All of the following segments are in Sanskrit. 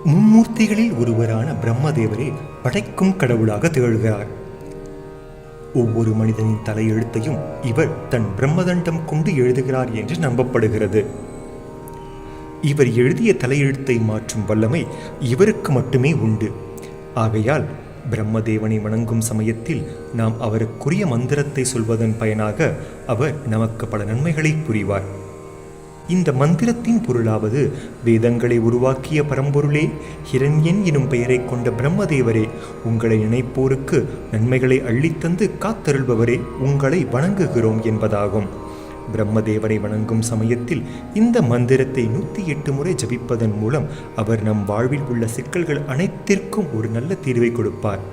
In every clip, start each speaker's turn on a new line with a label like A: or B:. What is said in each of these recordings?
A: மும்மூர்த்திகளில் ஒருவரான பிரம்மதேவரே படைக்கும் கடவுளாக திகழ்கிறார். ஒவ்வொரு மனிதனின் தலையெழுத்தையும் இவர் தன் பிரம்மதண்டம் கொண்டு எழுதுகிறார் என்று நம்பப்படுகிறது. இவர் எழுதிய தலையெழுத்தை மாற்றும் வல்லமை இவருக்கு மட்டுமே உண்டு. ஆகையால் பிரம்மதேவனை வணங்கும் சமயத்தில் நாம் அவருக்குரிய மந்திரத்தை சொல்வதன் பயனாக அவர் நமக்கு பல நன்மைகளை புரிவார். இந்த மந்திரத்தின் பொருளாவது, வேதங்களை உருவாக்கிய பரம்பொருளே, ஹிரண்யன் எனும் பெயரை கொண்ட பிரம்மதேவரே, உங்களை நினைப்போருக்கு நன்மைகளை அள்ளித்தந்து காத்தருள்பவரே, உங்களை வணங்குகிறோம் என்பதாகும். பிரம்மதேவரை வணங்கும் சமயத்தில் இந்த மந்திரத்தை 108 முறை ஜபிப்பதன் மூலம் அவர் நம் வாழ்வில் உள்ள சிக்கல்கள் அனைத்திற்கும் ஒரு நல்ல தீர்வை கொடுப்பார்.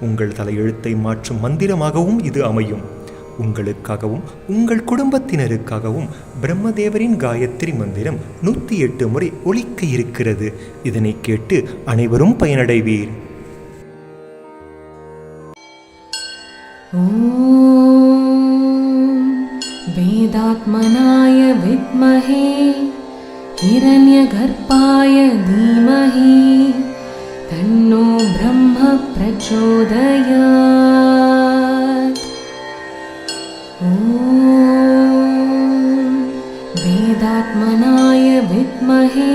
A: உங்கள் தலையெழுத்தை மாற்றும் மந்திரமாகவும் இது அமையும். உங்களுக்காகவும் உங்கள் குடும்பத்தினருக்காகவும் பிரம்மதேவரின் காயத்ரி மந்திரம் 108 முறை ஒலிக்க இருக்கிறது. இதனை கேட்டு அனைவரும் பயனடைவீர்.
B: वेदात्मनाय विद्महे हिरण्यगर्भाय धीमहि तन्नो ब्रह्म प्रचोदयात्। वेदात्मनाय विद्महे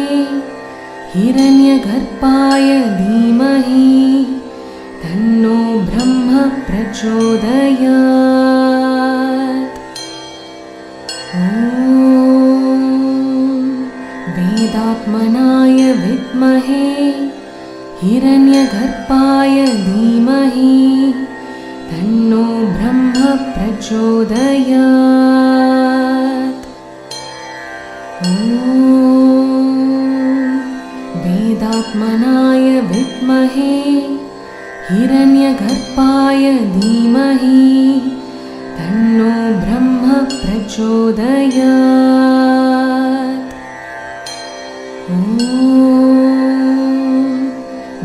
B: हिरण्यगर्भाय धीमहि तन्नो ब्रह्म प्रचोदयात्। वेदात्मनाय विद्महे हिरण्यगर्भाय धीमहि तन्नो ब्रह्म प्रचोदयात्। वेदात्मनाय विद्महे हिरण्यगर्भाय धीमहि तन्नो ब्रह्म प्रचोदयात्।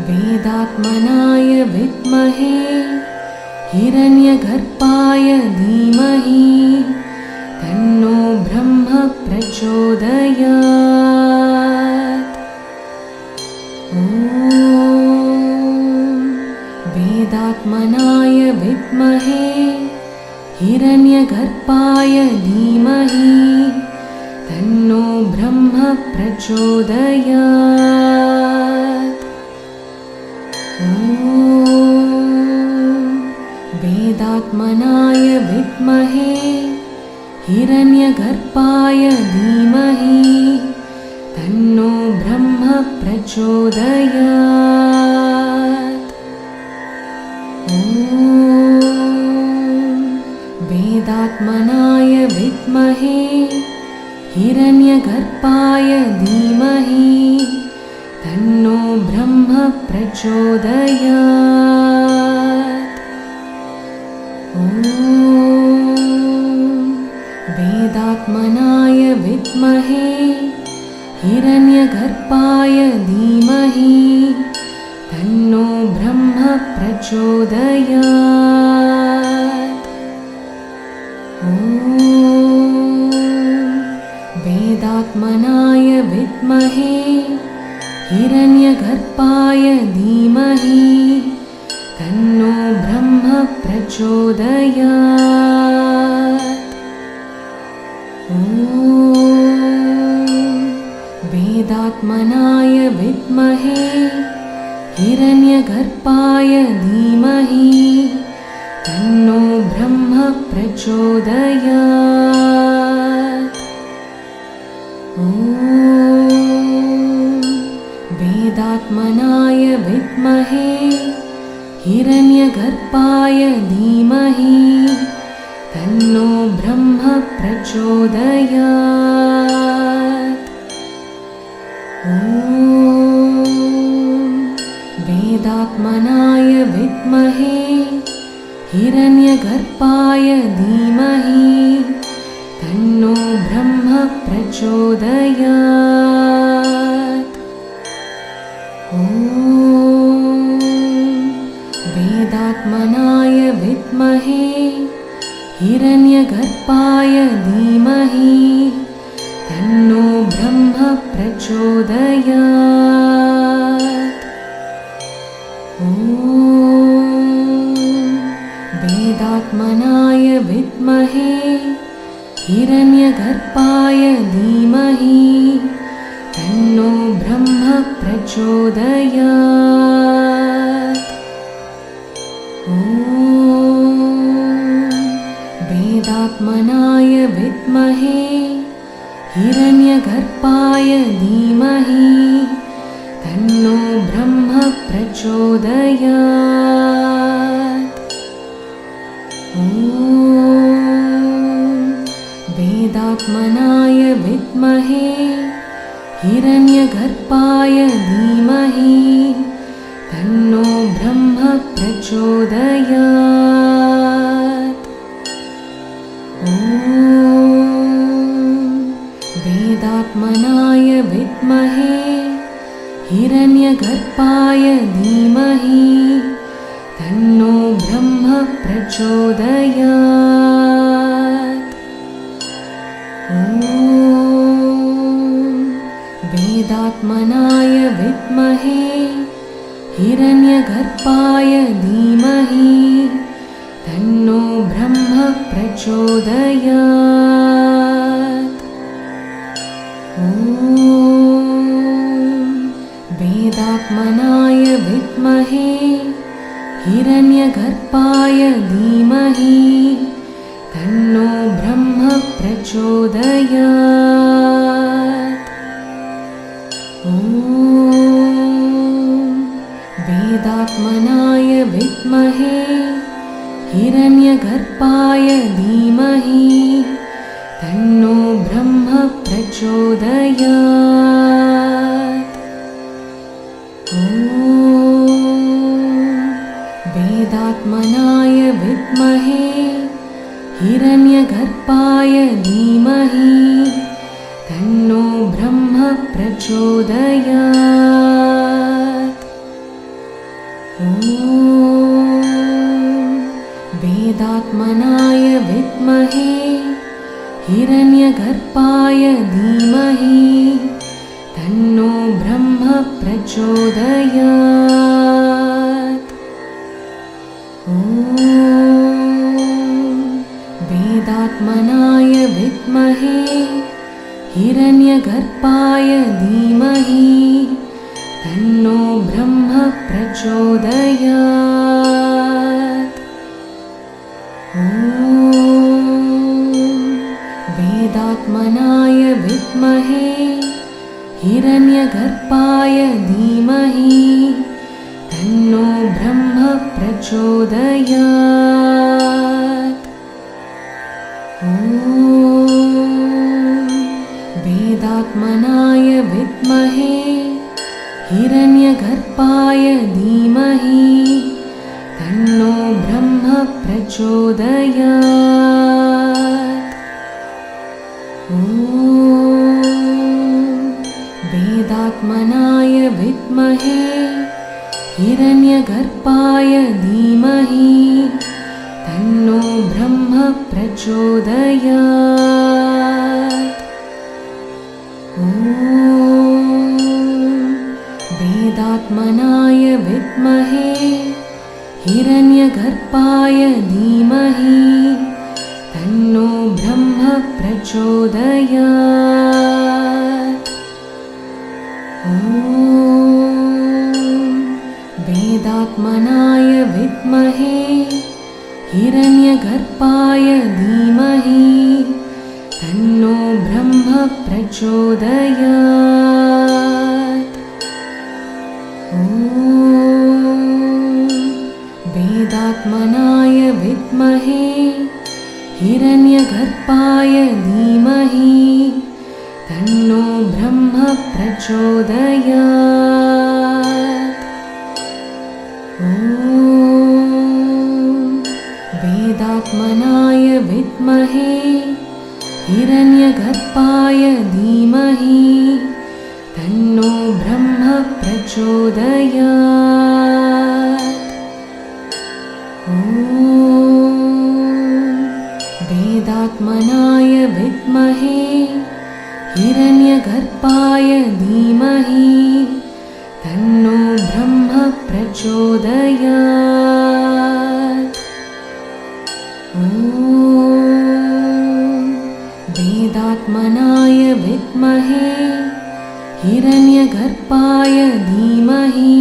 B: वेदात्मनाय विद्महे हिरण्यगर्भाय धीमहि तन्नो ब्रह्म प्रचोदयात्। वेदात्मनाय विद्महे हिरण्यगर्भाय धीमहि तन्नो ब्रह्म प्रचोदयात्। वेदात्मनाय विद्महे हिरण्यगर्भाय धीमहि तन्नो ब्रह्म प्रचोदयात्। वेदात्मनाय विद्महे हिरण्यगर्भाय धीमहि तन्नो ब्रह्म प्रचोदयात्। वेदात्मनाय विद्महे हिरण्यगर्भाय धीमहि तन्नो ब्रह्म प्रचोदयात्। वेदात्मनाय विद्महे हिरण्यगर्भाय धीमहि तन्नो ब्रह्म प्रचोदयात्। वेदात्मनाय विद्महे हिरण्यगर्भाय धीमहि तन्नो ब्रह्म प्रचोदयात्। वेदात्मनाय विद्महे हिरण्यगर्भाय धीमहि तन्नो ब्रह्म प्रचोदयात्। वेदात्मनाय विद्महे हिरण्यगर्भाय धीमहि तन्नो ब्रह्म प्रचोदयात्। वेदात्मनाय विद्महे हिरण्यगर्भाय धीमहि तन्नो ब्रह्म प्रचोदयात्। वेदात्मनाय विद्महे हिरण्यगर्भाय धीमहि तन्नो ब्रह्म प्रचोदयात्। ॐ वेदात्मनाय विद्महे हिरण्यगर्भाय धीमहि तन्नो ब्रह्म प्रचोदयात्। ॐ वेदात्मनाय विद्महे हिरण्यगर्भाय धीमहि तन्नो ब्रह्म प्रचोदयात्। ॐ वेदात्मनाय विद्महे हिरण्यगर्भाय धीमहि तन्नो ब्रह्म प्रचोदयात्। ॐ वेदात्मनाय विद्महे हिरण्यगर्भाय धीमहि तन्नो ब्रह्म प्रचोदयात्। ॐ वेदात्मनाय विद्महे हिरण्यगर्भाय धीमहि तन्नो ब्रह्म प्रचोदयात्। ॐ वेदात्मनाय विद्महे हिरण्यगर्भाय धीमहि तन्नो ब्रह्म प्रचोदयात्। ॐ वेदात्मनाय विद्महे हिरण्यगर्भाय धीमहि तन्नो ब्रह्म प्रचोदयात्। ॐ वेदात्मनाय विद्महे हिरण्यगर्भाय धीमहि तन्नो ब्रह्म प्रचोदयात्। ॐ वेदात्मनाय विद्महे हिरण्यगर्भाय धीमहि तन्नो ब्रह्म प्रचोदयात्। ॐ वेदात्मनाय विद्महे हिरण्यगर्भाय धीमहि तन्नो ब्रह्म प्रचोदयात्। ॐ वेदात्मनाय विद्महे हिरण्यगर्भाय धीमहि तन्नो ब्रह्म प्रचोदयात्। ॐ वेदात्मनाय विद्महे हिरण्यगर्भाय धीमहि तन्नो ब्रह्म प्रचोदयात्। ॐ वेदात्मनाय विद्महे हिरण्यगर्भाय धीमहि तन्नो ब्रह्म प्रचोदयात्। ॐ वेदात्मनाय विद्महे हिरण्यगर्भाय धीमहि तन्नो ब्रह्म प्रचोदयात्। ॐ वेदात्मनाय विद्महे हिरण्यगर्भाय धीमहि तन्नो ब्रह्म प्रचोदयात्। ॐ वेदात्मनाय विद्महे हिरण्यगर्भाय धीमहि तन्नो ब्रह्म प्रचोदयात्। ॐ वेदात्मनाय विद्महे हिरण्यगर्भाय धीमहि तन्नो ब्रह्म प्रचोदयात्। ॐ हिरण्यगर्भाय धीमहि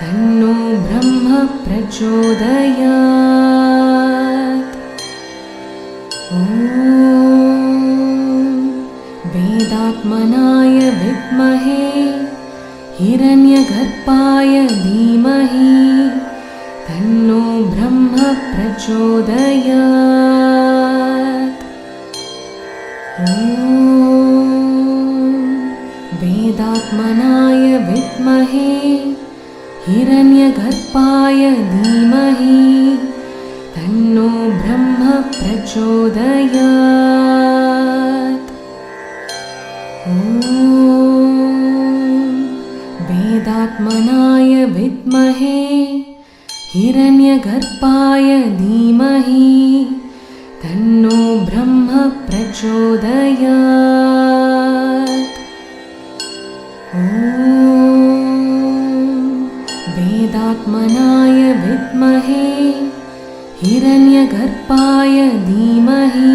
B: तन्नो ब्रह्म प्रचोदयात्। ॐ वेदात्मनाय विद्महे हिरण्यगर्भाय धीमहि तन्नो ब्रह्म प्रचोदयात्। ॐ वेदात्मनाय विद्महे हिरण्यगर्भाय धीमहि तन्नो ब्रह्म प्रचोदयात्। ॐ वेदात्मनाय विद्महे हिरण्यगर्भाय धीमहि तन्नो ब्रह्म प्रचोदयात्। ॐ वेदात्मनाय विद्महे हिरण्यगर्भाय धीमहि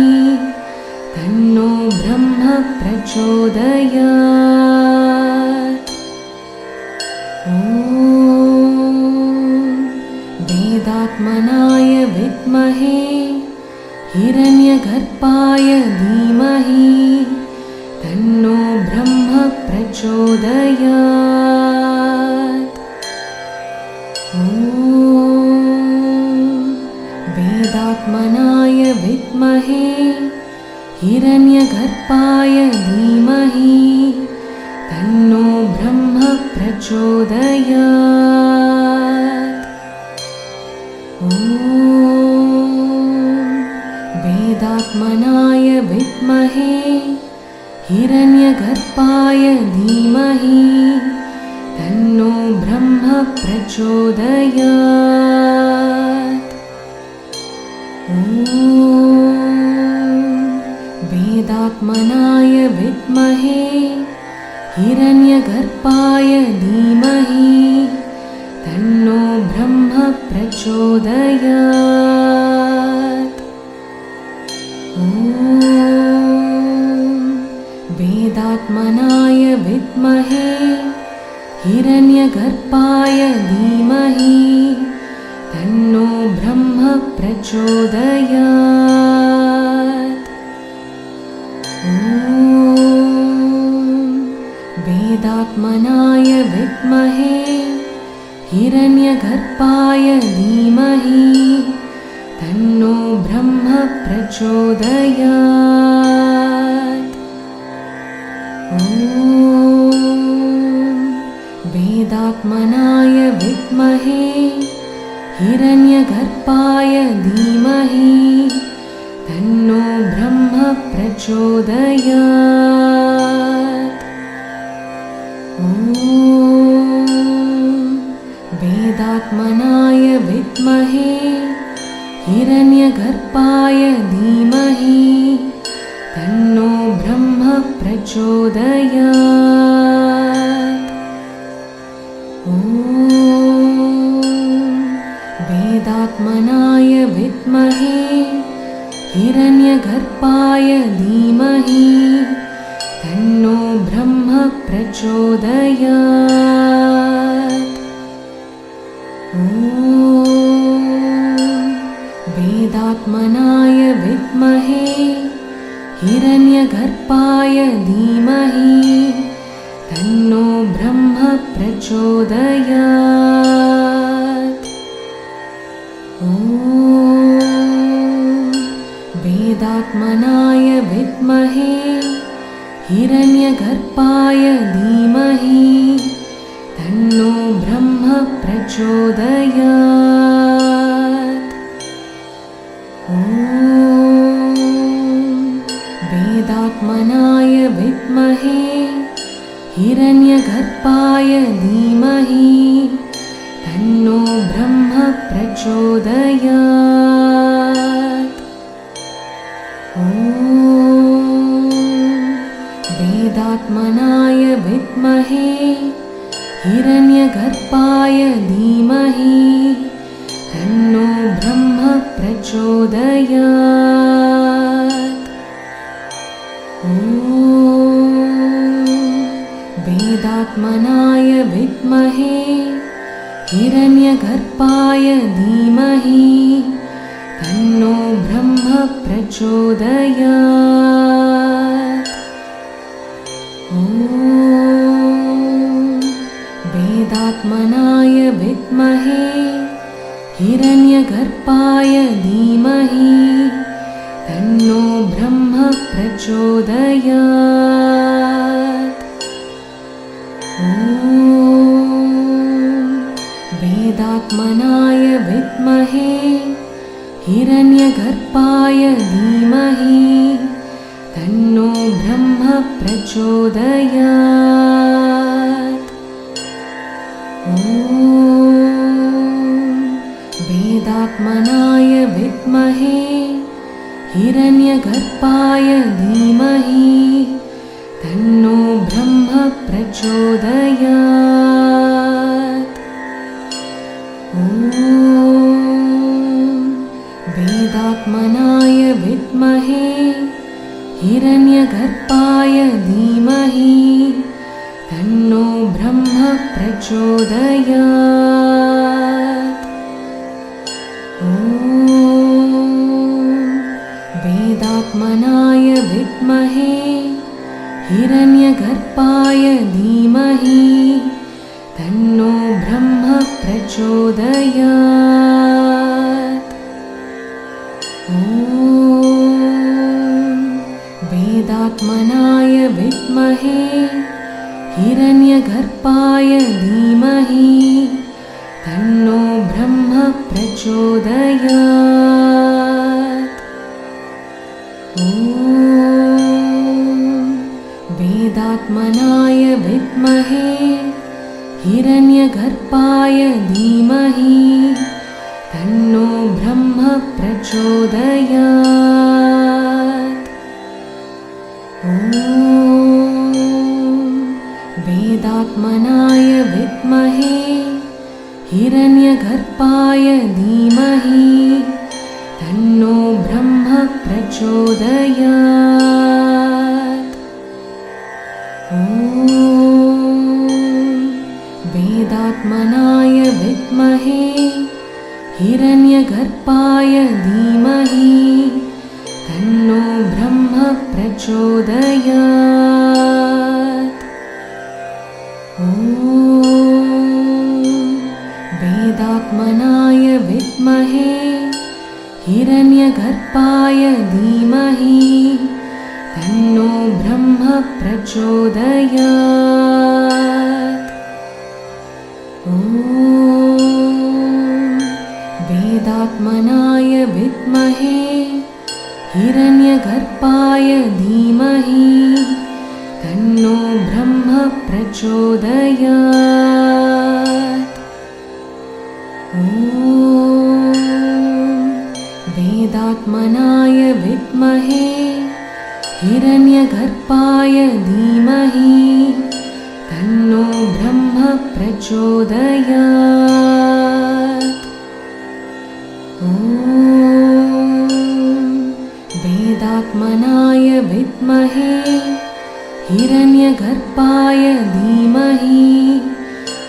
B: तन्नो ब्रह्म प्रचोदयात्। ॐ वेदात्मनाय विद्महे हिरण्यगर्भाय धीमहि तन्नो ब्रह्म प्रचोदयात्। ॐ वेदात्मनाय विद्महे हिरण्यगर्भाय धीमहि तन्नो ब्रह्म प्रचोदयात्। ॐ वेदात्मनाय विद्महे हिरण्यगर्भाय धीमहि तन्नो ब्रह्म प्रचोदयात्। ॐ वेदात्मनाय विद्महे हिरण्यगर्भाय धीमहि तन्नो ब्रह्म प्रचोदयात्। ॐ वेदात्मनाय विद्महे हिरण्यगर्भाय धीमहि तन्नो ब्रह्म प्रचोदयात्। ॐ वेदात्मनाय विद्महे हिरण्यगर्भाय धीमहि तन्नो ब्रह्म प्रचोदयात्। ॐ वेदात्मनाय विद्महे हिरण्यगर्भाय धीमहि तन्नो ब्रह्म प्रचोदयात्। ॐ वेदात्मनाय विद्महे हिरण्यगर्भाय धीमहि तन्नो ब्रह्म प्रचोदयात्। ॐ वेदात्मनाय विद्महे हिरण्यगर्भाय धीमहि तन्नो ब्रह्म प्रचोदयात्। ॐ वेदात्मनाय विद्महे हिरण्यगर्भाय धीमहि तन्नो ब्रह्म प्रचोदयात्। ॐ वेदात्मनाय विद्महे हिरण्यगर्भाय धीमहि तन्नो ब्रह्म प्रचोदयात्। ॐ वेदात्मनाय विद्महे हिरण्यगर्भाय धीमहि तन्नो ब्रह्म प्रचोदयात्। ॐ वेदात्मनाय विद्महे हिरण्यगर्भाय धीमहि तन्नो ब्रह्म प्रचोदयात्। ॐ वेदात्मनाय विद्महे हिरण्यगर्भाय धीमहि तन्नो ब्रह्म प्रचोदयात्। ॐ वेदात्मनाय विद्महे हिरण्यगर्भाय धीमहि तन्नो ब्रह्म प्रचोदयात्। ॐ वेदात्मनाय विद्महे हिरण्यगर्भाय धीमहि तन्नो ब्रह्म प्रचोदयात्। ॐ वेदात्मनाय विद्महे हिरण्यगर्भाय धीमहि तन्नो ब्रह्म प्रचोदयात्। ॐ वेदात्मनाय विद्महे हिरण्यगर्भाय धीमहि तन्नो ब्रह्म प्रचोदयात्। ॐ वेदात्मनाय विद्महे हिरण्यगर्भाय धीमहि तन्नो ब्रह्म प्रचोदयात्। ॐ वेदात्मनाय विद्महे हिरण्यगर्भाय धीमहि तन्नो ब्रह्म प्रचोदयात्। ॐ वेदात्मनाय विद्महे हिरण्यगर्भाय धीमहि तन्नो ब्रह्म प्रचोदयात्। ॐ वेदात्मनाय विद्महे हिरण्यगर्भाय धीमहि तन्नो ब्रह्म प्रचोदयात्। ॐ वेदात्मनाय विद्महे हिरण्यगर्भाय धीमहि तन्नो ब्रह्म प्रचोदयात्। ॐ वेदात्मनाय विद्महे हिरण्यगर्भाय धीमहि तन्नो ब्रह्म प्रचोदयात्। ॐ वेदात्मनाय विद्महे हिरण्यगर्भाय धीमहि तन्नो ब्रह्म प्रचोदयात्। ॐ वेदात्मनाय विद्महे हिरण्यगर्भाय धीमहि तन्नो ब्रह्म प्रचोदयात्। ॐ वेदात्मनाय विद्महे हिरण्यगर्भाय धीमहि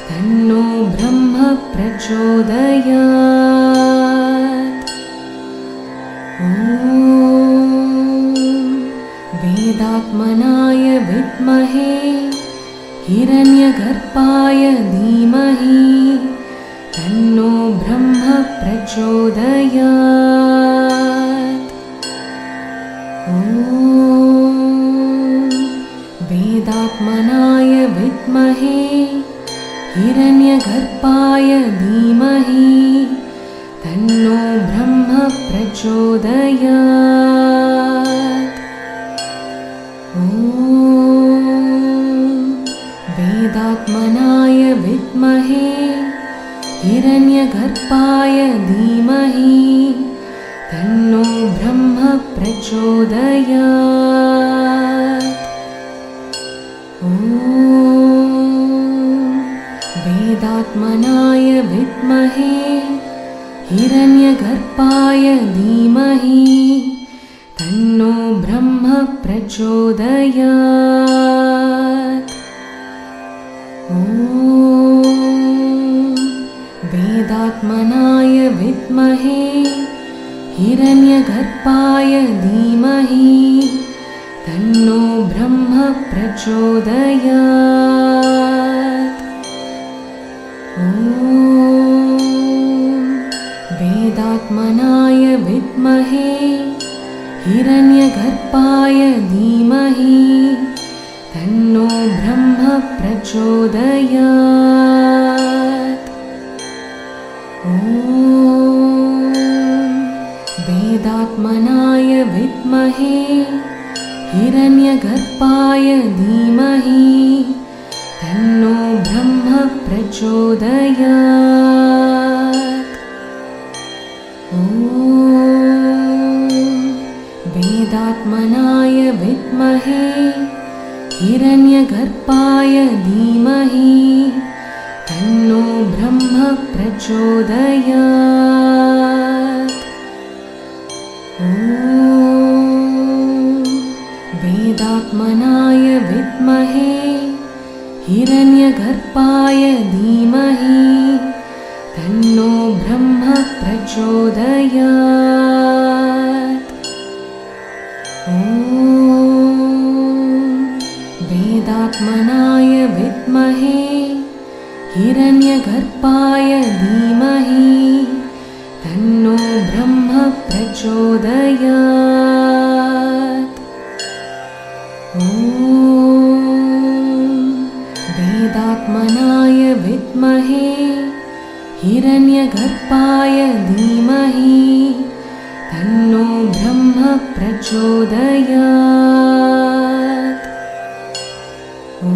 B: तन्नो ब्रह्म प्रचोदयात्। ॐ वेदात्मनाय विद्महे हिरण्यगर्भाय धीमहि तन्नो ब्रह्म प्रचोदयात्। ॐ वेदात्मनाय विद्महे हिरण्यगर्भाय धीमहि तन्नो ब्रह्म प्रचोदयात्। ॐ वेदात्मनाय विद्महे हिरण्यगर्भाय धीमहि तन्नो ब्रह्म प्रचोदयात्। ॐ वेदात्मनाय विद्महे हिरण्यगर्भाय धीमहि तन्नो ब्रह्म प्रचोदयात्। ॐ ॐ वेदात्मनाय विद्महे हिरण्यगर्भाय धीमहि तन्नो ब्रह्म प्रचोदयात्। ॐ वेदात्मनाय विद्महे हिरण्यगर्भाय धीमहि तन्नो ब्रह्म प्रचोदयात्। ॐ वेदात्मनाय विद्महे हिरण्यगर्भाय धीमहि तन्नो ब्रह्म प्रचोदयात्। ॐ वेदात्मनाय विद्महे हिरण्यगर्भाय धीमहि तन्नो ब्रह्म प्रचोदयात्। ॐ वेदात्मनाय विद्महे हिरण्यगर्भाय धीमहि तन्नो ब्रह्म प्रचोदयात्। ॐ वेदात्मनाय विद्महे हिरण्यगर्भाय धीमहि तन्नो ब्रह्म प्रचोदयात्। ॐ वेदात्मनाय विद्महे हिरण्यगर्भाय धीमहि तन्नो ब्रह्म प्रचोदयात्। ॐ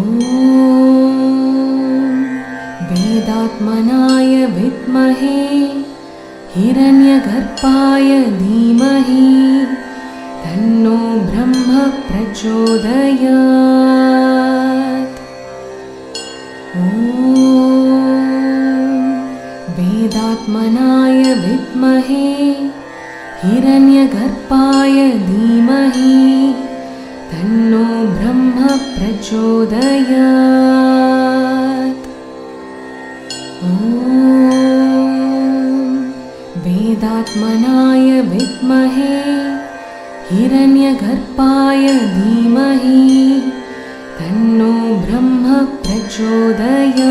B: वेदात्मनाय विद्महे हिरण्यगर्भाय धीमहि तन्नो ब्रह्म प्रचोदयात्। ॐ वेदात्मनाय विद्महे हिरण्यगर्भाय धीमहि तन्नो ब्रह्म प्रचोदयात्। ॐ वेदात्मनाय विद्महे हिरण्यगर्भाय धीमहि तन्नो ब्रह्म प्रचोदयात्।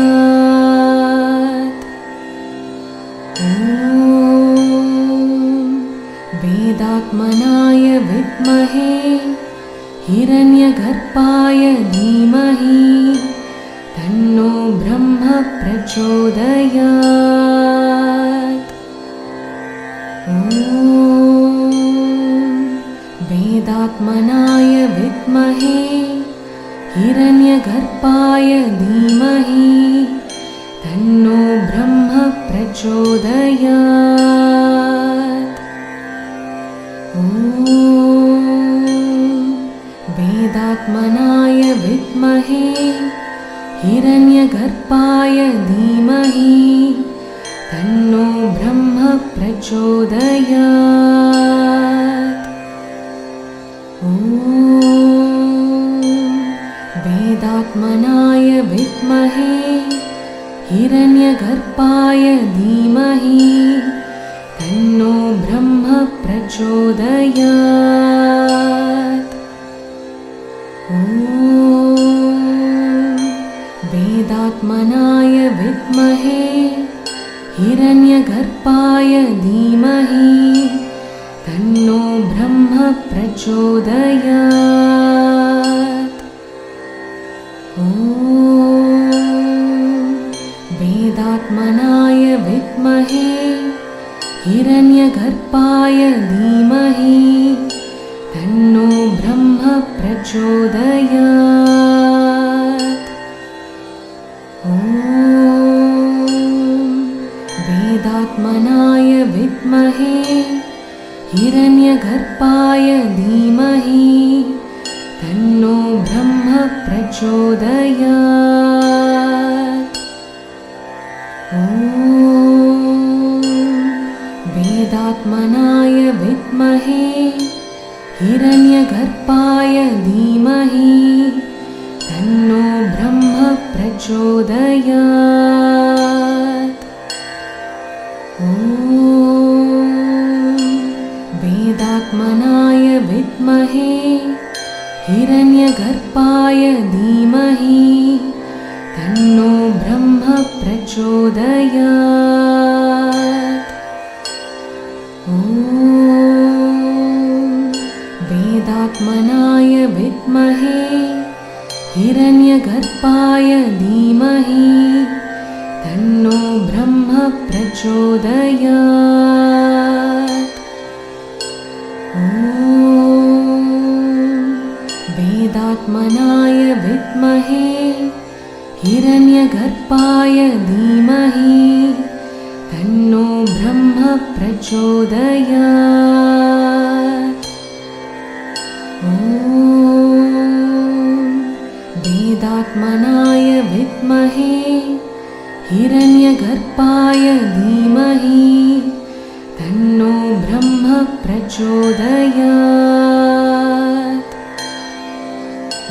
B: ॐ वेदात्मनाय विद्महे हिरण्यगर्भाय धीमहि तन्नो ब्रह्म प्रचोदयात्। ॐ वेदात्मनाय विद्महे हिरण्यगर्भाय धीमहि तन्नो ब्रह्म प्रचोदयात्। ॐ वेदात्मनाय विद्महे हिरण्यगर्भाय धीमहि तन्नो ब्रह्म प्रचोदयात्। ॐ वेदात्मनाय विद्महे हिरण्यगर्भाय धीमहि तन्नो ब्रह्म प्रचोदयात्। ॐ वेदात्मनाय विद्महे हिरण्यगर्भाय धीमहि तन्नो ब्रह्म प्रचोदयात्। ॐ वेदात्मनाय विद्महे हिरण्यगर्भाय धीमहि तन्नो ब्रह्म प्रचोदयात्। ॐ वेदात्मनाय विद्महे हिरण्यगर्भाय धीमहि तन्नो ब्रह्म प्रचोदयात्। ॐ वेदात्मनाय विद्महे हिरण्यगर्भाय धीमहि तन्नो ब्रह्म प्रचोदयात्। प्रचोदयात्। ॐ वेदात्मनाय विद्महे हिरण्यगर्भाय धीमहि तन्नो ब्रह्म प्रचोदयात्। ॐ वेदात्मनाय विद्महे हिरण्यगर्भाय धीमहि तन्नो ब्रह्म प्रचोदयात्। ॐ वेदात्मनाय विद्महे हिरण्यगर्भाय धीमहि तन्नो ब्रह्म प्रचोदयात्। ॐ वेदात्मनाय विद्महे हिरण्यगर्भाय धीमहि तन्नो ब्रह्म प्रचोदयात्।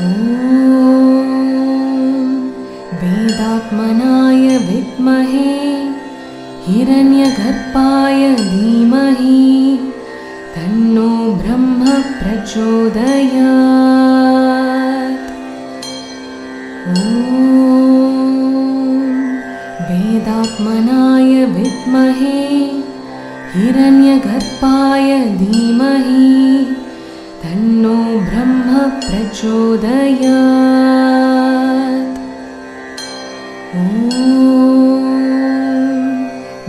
B: ॐ वेदात्मनाय विद्महे हिरण्यगर्भाय धीमहि तन्नो ब्रह्म प्रचोदयात्। ॐ वेदात्मनाय विद्महे हिरण्यगर्भाय धीमहि तन्नो ब्रह्म प्रचोदयात्। ॐ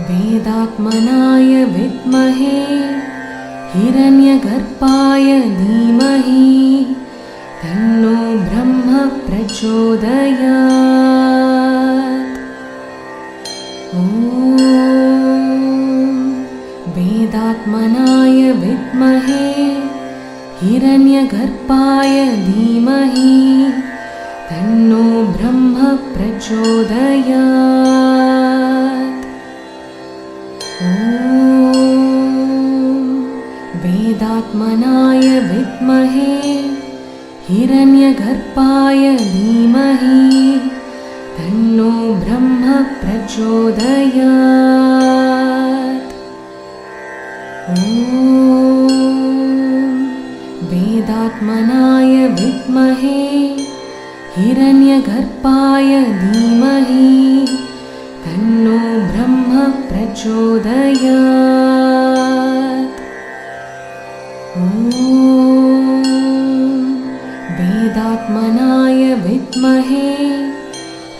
B: वेदात्मनाय विद्महे हिरण्यगर्भाय धीमहि तन्नो ब्रह्म प्रचोदयात्। ॐ वेदात्मनाय विद्महे हिरण्यगर्भाय धीमहि तन्नो ब्रह्म प्रचोदयात्। ॐ वेदात्मनाय विद्महे हिरण्यगर्भाय धीमहि तन्नो ब्रह्म प्रचोदयात्। ॐ वेदात्मनाय विद्महे हिरण्यगर्भाय धीमहि तन्नो ब्रह्म प्रचोदयात्। ॐ वेदात्मनाय विद्महे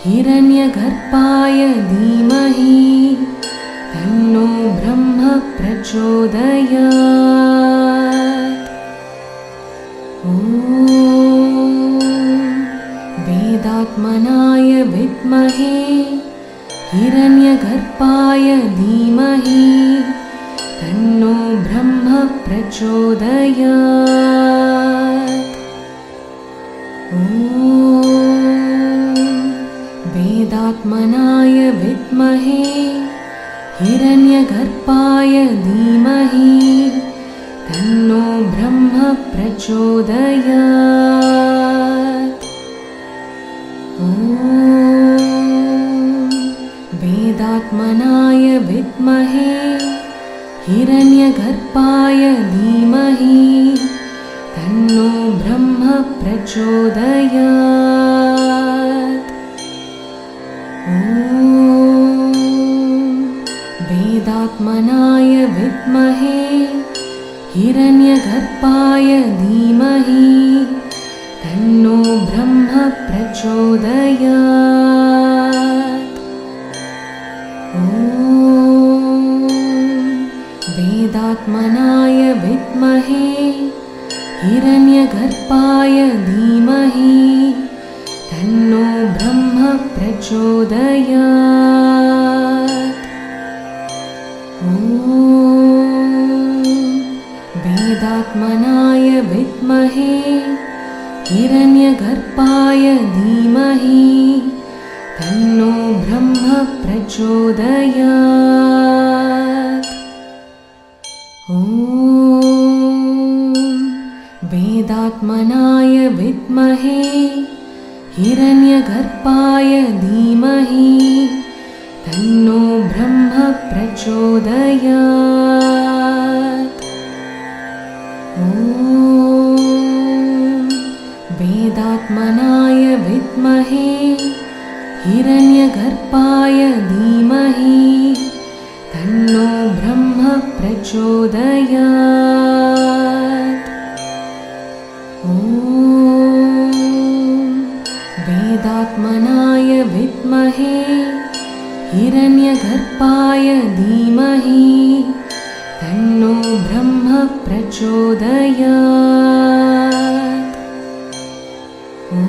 B: हिरण्यगर्भाय धीमहि तन्नो ब्रह्म प्रचोदयात्। ॐ वेदात्मनाय विद्महे हिरण्यगर्भाय धीमहि तन्नो ब्रह्म प्रचोदयात्। ॐ वेदात्मनाय विद्महे हिरण्यगर्भाय धीमहि तन्नो ब्रह्म प्रचोदयात्। ॐ वेदात्मनाय विद्महे हिरण्यगर्भाय धीमहि तन्नो ब्रह्म प्रचोदयात्। ॐ वेदात्मनाय विद्महे हिरण्यगर्भाय धीमहि तन्नो ब्रह्म प्रचोदयात्। ॐ वेदात्मनाय विद्महे हिरण्यगर्भाय धीमहि तन्नो ब्रह्म प्रचोदयात्। ॐ वेदात्मनाय विद्महे हिरण्यगर्भाय धीमहि तन्नो ब्रह्म प्रचोदयात्। ॐ वेदात्मनाय विद्महे हिरण्यगर्भाय धीमहि तन्नो ब्रह्म प्रचोदयात्। ॐ वेदात्मनाय विद्महे हिरण्यगर्भाय धीमहि तन्नो ब्रह्म प्रचोदयात्। ॐ वेदात्मनाय विद्महे हिरण्यगर्भाय धीमहि तन्नो ब्रह्म प्रचोदयात्। ॐ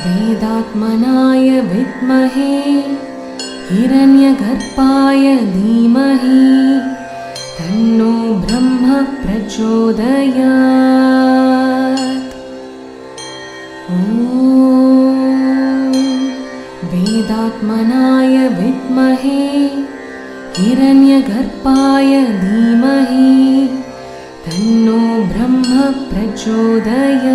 B: वेदात्मनाय विद्महे हिरण्यगर्भाय धीमहि तन्नो ब्रह्म प्रचोदयात्। ॐ वेदात्मनाय विद्महे हिरण्यगर्भाय धीमहि तन्नो ब्रह्म प्रचोदयात्।